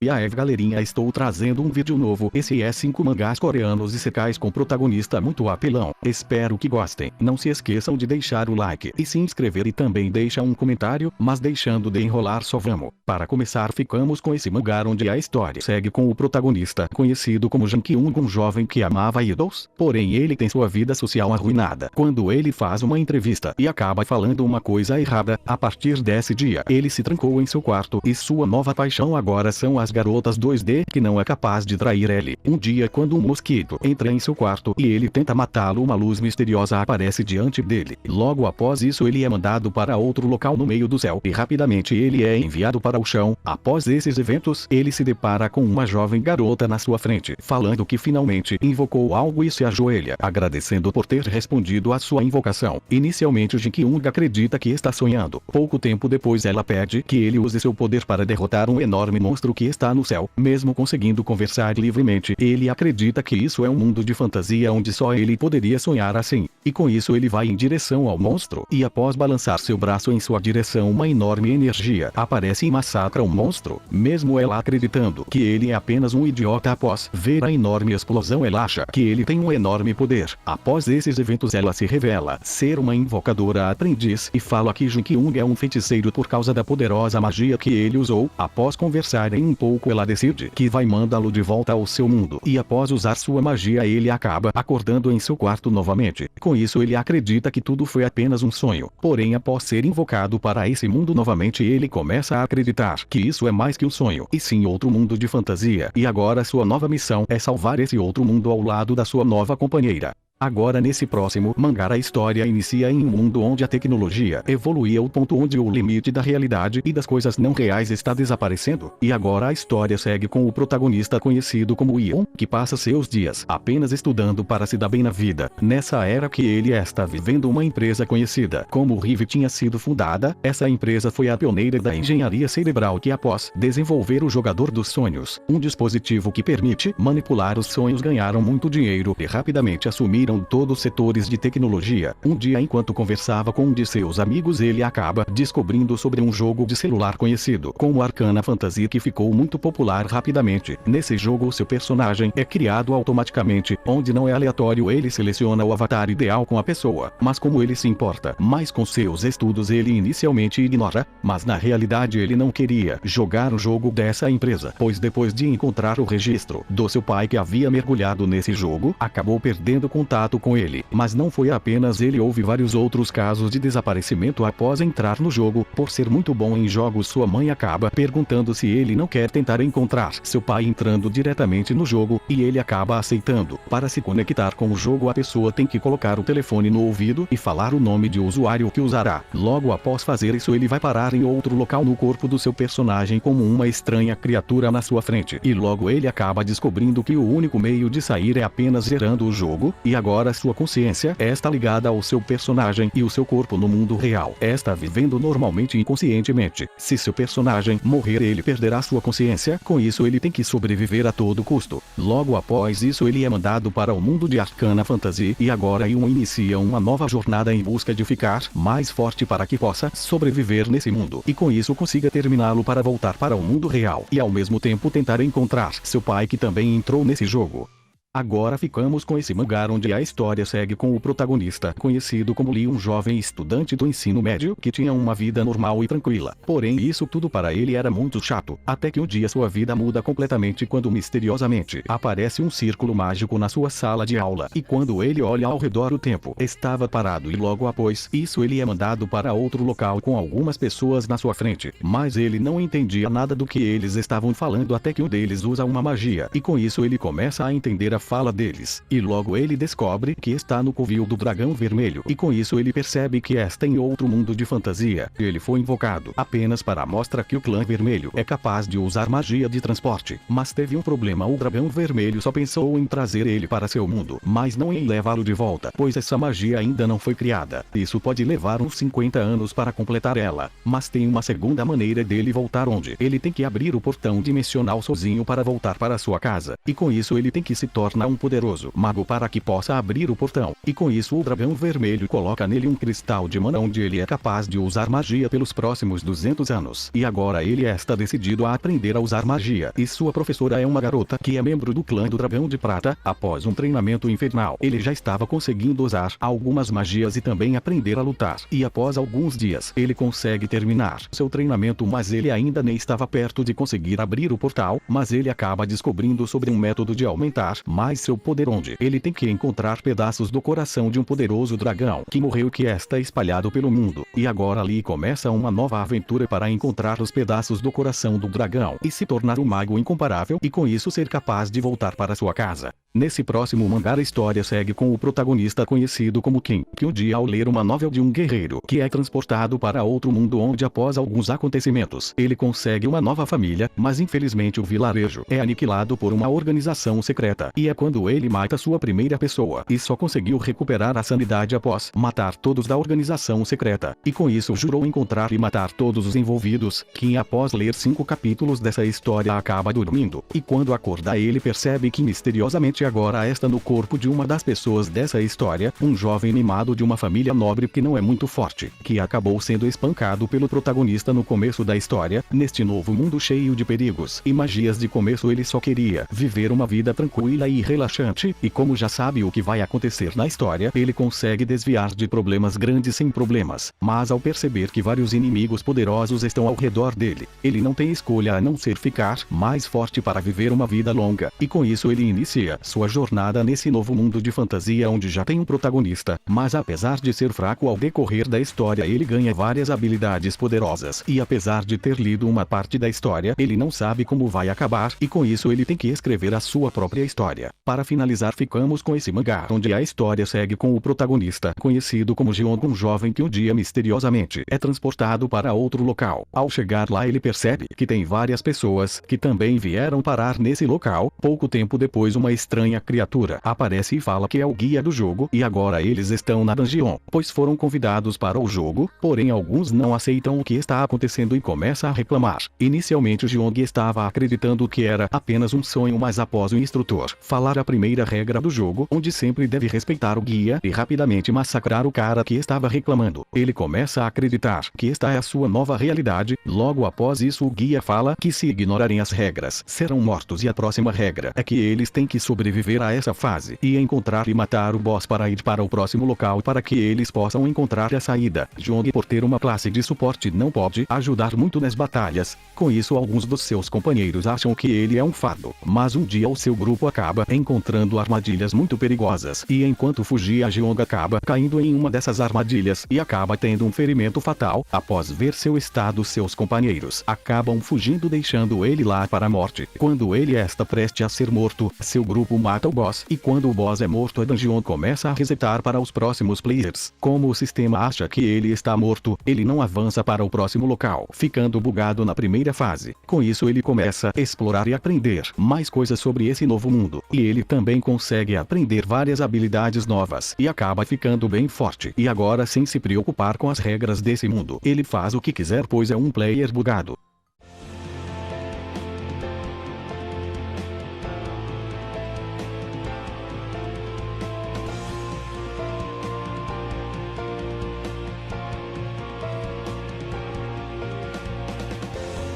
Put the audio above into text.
E aí galerinha, estou trazendo um vídeo novo. Esse é 5 mangás coreanos isekais com protagonista muito apelão. Espero que gostem. Não se esqueçam de deixar o like e se inscrever e também deixa um comentário, mas deixando de enrolar só vamos. Para começar ficamos com esse mangá onde a história segue com o protagonista conhecido como Jang Kyung, um jovem que amava idols, porém ele tem sua vida social arruinada. Quando ele faz uma entrevista e acaba falando uma coisa errada, a partir desse dia ele se trancou em seu quarto e sua nova paixão agora são as garotas 2D que não é capaz de trair ele. Um dia quando um mosquito entra em seu quarto e ele tenta matá-lo, uma luz misteriosa aparece diante dele. Logo após isso ele é mandado para outro local no meio do céu e rapidamente ele é enviado para o chão. Após esses eventos ele se depara com uma jovem garota na sua frente, falando que finalmente invocou algo e se ajoelha, agradecendo por ter respondido à sua invocação. Inicialmente Jang Kyung acredita que está sonhando. Pouco tempo depois ela pede que ele use seu poder para derrotar um enorme monstro que está no céu. Mesmo conseguindo conversar livremente, ele acredita que isso é um mundo de fantasia onde só ele poderia sonhar assim. E com isso ele vai em direção ao monstro, e após balançar seu braço em sua direção uma enorme energia aparece e massacra o monstro. Mesmo ela acreditando que ele é apenas um idiota, após ver a enorme explosão ela acha que ele tem um enorme poder. Após esses eventos ela se revela ser uma invocadora aprendiz e fala que Jang Kyung é um feiticeiro por causa da poderosa magia que ele usou. Após conversarem um pouco ela decide que vai mandá-lo de volta ao seu mundo, e após usar sua magia ele acaba acordando em seu quarto novamente. Com isso ele acredita que tudo foi apenas um sonho, porém após ser invocado para esse mundo novamente ele começa a acreditar que isso é mais que um sonho, e sim outro mundo de fantasia, e agora sua nova missão é salvar esse outro mundo ao lado da sua nova companheira. Agora nesse próximo mangá a história inicia em um mundo onde a tecnologia evolui ao ponto onde o limite da realidade e das coisas não reais está desaparecendo, e agora a história segue com o protagonista conhecido como Yeon, que passa seus dias apenas estudando para se dar bem na vida. Nessa era que ele está vivendo uma empresa conhecida como Rive tinha sido fundada. Essa empresa foi a pioneira da engenharia cerebral que após desenvolver o jogador dos sonhos, um dispositivo que permite manipular os sonhos, ganharam muito dinheiro e rapidamente assumiram todos os setores de tecnologia. Um dia enquanto conversava com um de seus amigos ele acaba descobrindo sobre um jogo de celular conhecido como Arcana Fantasy que ficou muito popular rapidamente. Nesse jogo seu personagem é criado automaticamente, onde não é aleatório, ele seleciona o avatar ideal com a pessoa, mas como ele se importa mais com seus estudos ele inicialmente ignora, mas na realidade ele não queria jogar o jogo dessa empresa, pois depois de encontrar o registro do seu pai que havia mergulhado nesse jogo, acabou perdendo contato com ele. Mas não foi apenas ele, houve vários outros casos de desaparecimento após entrar no jogo. Por ser muito bom em jogos sua mãe acaba perguntando se ele não quer tentar encontrar seu pai entrando diretamente no jogo, e ele acaba aceitando. Para se conectar com o jogo a pessoa tem que colocar o telefone no ouvido e falar o nome de usuário que usará. Logo após fazer isso ele vai parar em outro local no corpo do seu personagem como uma estranha criatura na sua frente, e logo ele acaba descobrindo que o único meio de sair é apenas zerando o jogo, e agora sua consciência está ligada ao seu personagem e o seu corpo no mundo real está vivendo normalmente inconscientemente. Se seu personagem morrer ele perderá sua consciência, com isso ele tem que sobreviver a todo custo. Logo após isso ele é mandado para o mundo de Arcana Fantasy, e agora Yeon inicia uma nova jornada em busca de ficar mais forte para que possa sobreviver nesse mundo, e com isso consiga terminá-lo para voltar para o mundo real, e ao mesmo tempo tentar encontrar seu pai que também entrou nesse jogo. Agora ficamos com esse mangá onde a história segue com o protagonista conhecido como Lee, um jovem estudante do ensino médio que tinha uma vida normal e tranquila. Porém isso tudo para ele era muito chato, até que um dia sua vida muda completamente quando misteriosamente aparece um círculo mágico na sua sala de aula, e quando ele olha ao redor o tempo estava parado, e logo após isso ele é mandado para outro local com algumas pessoas na sua frente, mas ele não entendia nada do que eles estavam falando até que um deles usa uma magia, e com isso ele começa a entender a fala deles, e logo ele descobre que está no covil do dragão vermelho, e com isso ele percebe que está em outro mundo de fantasia. Ele foi invocado apenas para mostrar que o clã vermelho é capaz de usar magia de transporte, mas teve um problema: o dragão vermelho só pensou em trazer ele para seu mundo, mas não em levá-lo de volta, pois essa magia ainda não foi criada. Isso pode levar uns 50 anos para completar ela, mas tem uma segunda maneira dele voltar, onde ele tem que abrir o portão dimensional sozinho para voltar para sua casa, e com isso ele tem que se tornar torna um poderoso mago para que possa abrir o portão, e com isso o dragão vermelho coloca nele um cristal de mana onde ele é capaz de usar magia pelos próximos 200 anos. E agora ele está decidido a aprender a usar magia, e sua professora é uma garota que é membro do clã do Dragão de Prata. Após um treinamento infernal, ele já estava conseguindo usar algumas magias e também aprender a lutar, e após alguns dias, ele consegue terminar seu treinamento, mas ele ainda nem estava perto de conseguir abrir o portal, mas ele acaba descobrindo sobre um método de aumentar mais seu poder, onde ele tem que encontrar pedaços do coração de um poderoso dragão que morreu, que está espalhado pelo mundo, e agora ali começa uma nova aventura para encontrar os pedaços do coração do dragão e se tornar um mago incomparável, e com isso ser capaz de voltar para sua casa. Nesse próximo mangá a história segue com o protagonista conhecido como Ken, que um dia ao ler uma novel de um guerreiro que é transportado para outro mundo, onde após alguns acontecimentos, ele consegue uma nova família, mas infelizmente o vilarejo é aniquilado por uma organização secreta, e é quando ele mata sua primeira pessoa, e só conseguiu recuperar a sanidade após matar todos da organização secreta, e com isso jurou encontrar e matar todos os envolvidos. Ken, após ler 5 capítulos dessa história, acaba dormindo, e quando acorda ele percebe que misteriosamente agora está no corpo de uma das pessoas dessa história, um jovem mimado de uma família nobre que não é muito forte, que acabou sendo espancado pelo protagonista no começo da história. Neste novo mundo cheio de perigos e magias, de começo ele só queria viver uma vida tranquila e relaxante, e como já sabe o que vai acontecer na história, ele consegue desviar de problemas grandes sem problemas, mas ao perceber que vários inimigos poderosos estão ao redor dele, ele não tem escolha a não ser ficar mais forte para viver uma vida longa, e com isso ele inicia sua jornada nesse novo mundo de fantasia onde já tem um protagonista, mas apesar de ser fraco ao decorrer da história, ele ganha várias habilidades poderosas, e apesar de ter lido uma parte da história, ele não sabe como vai acabar, e com isso ele tem que escrever a sua própria história. Para finalizar, ficamos com esse mangá onde a história segue com o protagonista conhecido como Jeong, um jovem que um dia misteriosamente é transportado para outro local. Ao chegar lá ele percebe que tem várias pessoas que também vieram parar nesse local. Pouco tempo depois uma estranha criatura aparece e fala que é o guia do jogo, e agora eles estão na dungeon, pois foram convidados para o jogo, porém alguns não aceitam o que está acontecendo e começa a reclamar. Inicialmente o Jeong estava acreditando que era apenas um sonho, mas após o instrutor falar a primeira regra do jogo, onde sempre deve respeitar o guia e rapidamente massacrar o cara que estava reclamando, ele começa a acreditar que esta é a sua nova realidade. Logo após isso o guia fala que se ignorarem as regras serão mortos, e a próxima regra é que eles têm que sobreviver a essa fase e encontrar e matar o boss para ir para o próximo local para que eles possam encontrar a saída. Jeong, por ter uma classe de suporte, não pode ajudar muito nas batalhas. Com isso alguns dos seus companheiros acham que ele é um fardo, mas um dia o seu grupo acaba encontrando armadilhas muito perigosas, e enquanto fugia Jeong acaba caindo em uma dessas armadilhas e acaba tendo um ferimento fatal. Após ver seu estado, seus companheiros acabam fugindo, deixando ele lá para a morte. Quando ele está prestes a ser morto, seu grupo mata o boss, e quando o boss é morto a dungeon começa a resetar para os próximos players. Como o sistema acha que ele está morto, ele não avança para o próximo local, ficando bugado na primeira fase. Com isso ele começa a explorar e aprender mais coisas sobre esse novo mundo, e ele também consegue aprender várias habilidades novas e acaba ficando bem forte, e agora sem se preocupar com as regras desse mundo, ele faz o que quiser, pois é um player bugado.